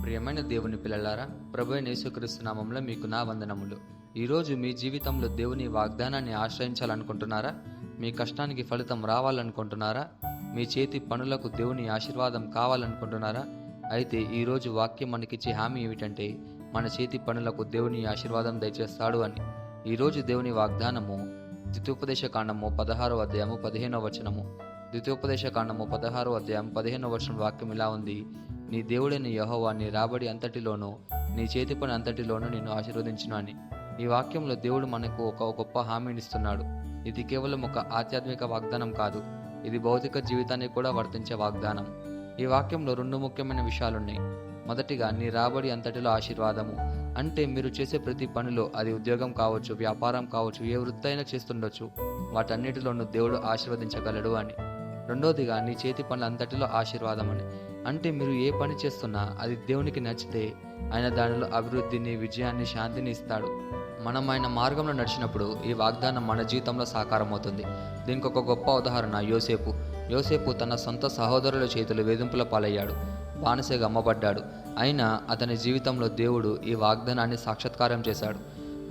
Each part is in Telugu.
ప్రియమైన దేవుని పిల్లలారా, ప్రభు అయిన యేసుక్రీస్తు నామములో మీకు నా వందనములు. ఈరోజు మీ జీవితంలో దేవుని వాగ్దానాన్ని ఆశ్రయించాలనుకుంటున్నారా? మీ కష్టానికి ఫలితం రావాలనుకుంటున్నారా? మీ చేతి పనులకు దేవుని ఆశీర్వాదం కావాలనుకుంటున్నారా? అయితే ఈరోజు వాక్యం మనకిచ్చే హామీ ఏమిటంటే, మన చేతి పనులకు దేవుని ఆశీర్వాదం దయచేస్తాడు అని. ఈరోజు దేవుని వాగ్దానము ద్వితీయోపదేశ కాండము 16వ అధ్యాయము 15వ వచనము. ద్వితీయోపదేశ కాండము 16వ అధ్యాయం 15వ వచనం వాక్యం ఇలా ఉంది: నీ దేవుడైన యెహోవా నీ రాబడి అంతటిలోనూ, నీ చేతి పని అంతటిలోనూ నిన్ను ఆశీర్వదించును అని. ఈ వాక్యంలో దేవుడు మనకు ఒక గొప్ప హామీనిస్తున్నాడు. ఇది కేవలం ఒక ఆధ్యాత్మిక వాగ్దానం కాదు, ఇది భౌతిక జీవితానికి కూడా వర్తించే వాగ్దానం. ఈ వాక్యంలో రెండు ముఖ్యమైన విషయాలున్నాయి. మొదటిగా, నీ రాబడి అంతటిలో ఆశీర్వాదము అంటే మీరు చేసే ప్రతి పనిలో, అది ఉద్యోగం కావచ్చు, వ్యాపారం కావచ్చు, ఏ వృత్తి అయినా చేస్తుండొచ్చు, వాటన్నిటిలోనూ దేవుడు ఆశీర్వదించగలడు అని. రెండోదిగా, నీ చేతి పనుల అంతటిలో ఆశీర్వాదం అని అంటే మీరు ఏ పని చేస్తున్నా అది దేవునికి నచ్చితే ఆయన దానిలో అభివృద్ధిని, విజయాన్ని, శాంతిని ఇస్తాడు. మనం ఆయన మార్గంలో నడిచినప్పుడు ఈ వాగ్దానం మన జీవితంలో సాకారమవుతుంది. దీనికి ఒక గొప్ప ఉదాహరణ యోసేపు తన సొంత సహోదరుల చేతులు వేధింపుల పాలయ్యాడు, బానిసగా అమ్మబడ్డాడు. అయినా అతని జీవితంలో దేవుడు ఈ వాగ్దానాన్ని సాక్షాత్కారం చేశాడు.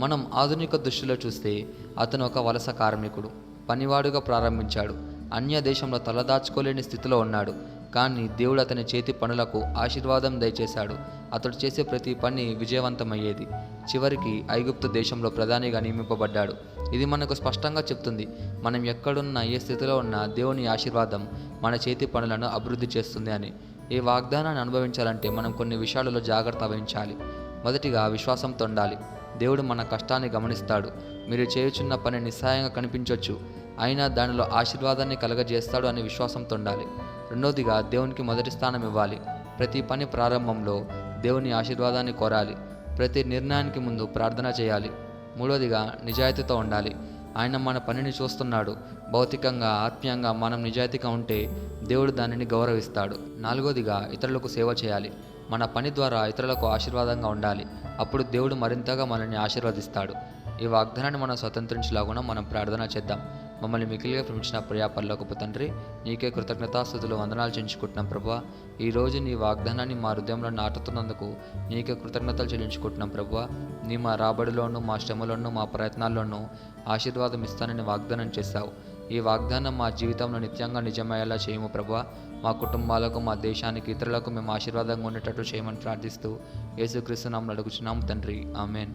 మనం ఆధునిక దృష్టిలో చూస్తే అతను ఒక వలస కార్మికుడు, పనివాడుగా ప్రారంభించాడు, అన్య దేశంలో తలదాచుకోలేని స్థితిలో ఉన్నాడు. కానీ దేవుడు అతని చేతి పనులకు ఆశీర్వాదం దయచేశాడు. అతడు చేసే ప్రతి పని విజయవంతమయ్యేది. చివరికి ఐగుప్తు దేశంలో ప్రధానిగా నియమింపబడ్డాడు. ఇది మనకు స్పష్టంగా చెప్తుంది, మనం ఎక్కడున్నా, ఏ స్థితిలో ఉన్నా దేవుని ఆశీర్వాదం మన చేతి పనులను అభివృద్ధి చేస్తుంది అని. ఈ వాగ్దానాన్ని అనుభవించాలంటే మనం కొన్ని విషయాలలో జాగ్రత్త వహించాలి. మొదటిగా, విశ్వాసంతో ఉండాలి. దేవుడు మన కష్టాన్ని గమనిస్తాడు. మీరు చేయుచున్న పని నిస్సాయంగా కనిపించవచ్చు, అయినా దానిలో ఆశీర్వాదాన్ని కలగజేస్తాడు అనే విశ్వాసంతో ఉండాలి. రెండోదిగా, దేవునికి మొదటి స్థానం ఇవ్వాలి. ప్రతి పని ప్రారంభంలో దేవుని ఆశీర్వాదాన్ని కోరాలి. ప్రతి నిర్ణయానికి ముందు ప్రార్థన చేయాలి. మూడోదిగా, నిజాయితీతో ఉండాలి. ఆయన మన పనిని చూస్తున్నాడు. భౌతికంగా, ఆత్మీయంగా మనం నిజాయితీగా ఉంటే దేవుడు దానిని గౌరవిస్తాడు. నాలుగోదిగా, ఇతరులకు సేవ చేయాలి. మన పని ద్వారా ఇతరులకు ఆశీర్వాదంగా ఉండాలి. అప్పుడు దేవుడు మరింతగా మనల్ని ఆశీర్వదిస్తాడు. ఈ వాగ్దానాన్ని మనం స్వతంత్రించలాగున మనం ప్రార్థన చేద్దాం. మమ్మల్ని మిగిలిగా ప్రేమించిన ప్రియా పరలోకపు తండ్రి, నీకే కృతజ్ఞతాస్తుతులు, వందనాలు చెల్లించుకుంటున్నాం ప్రభువా. ఈరోజు నీ వాగ్దానాన్ని మా హృదయంలో నాటుతున్నందుకు నీకే కృతజ్ఞతలు చెల్లించుకుంటున్నాం ప్రభువా. నీ మా రాబడిలోనూ, మా శ్రమలోనూ, మా ప్రయత్నాల్లోనూ ఆశీర్వాదం ఇస్తానని వాగ్దానం చేశావు. ఈ వాగ్దానం మా జీవితంలో నిత్యంగా నిజమయ్యేలా చేయము ప్రభువా. మా కుటుంబాలకు, మా దేశానికి, ఇతరులకు మేము ఆశీర్వాదంగా ఉండేటట్టు చేయమని ప్రార్థిస్తూ యేసుక్రీస్తు నామములో అడుగుచున్నాము తండ్రి, ఆమేన్.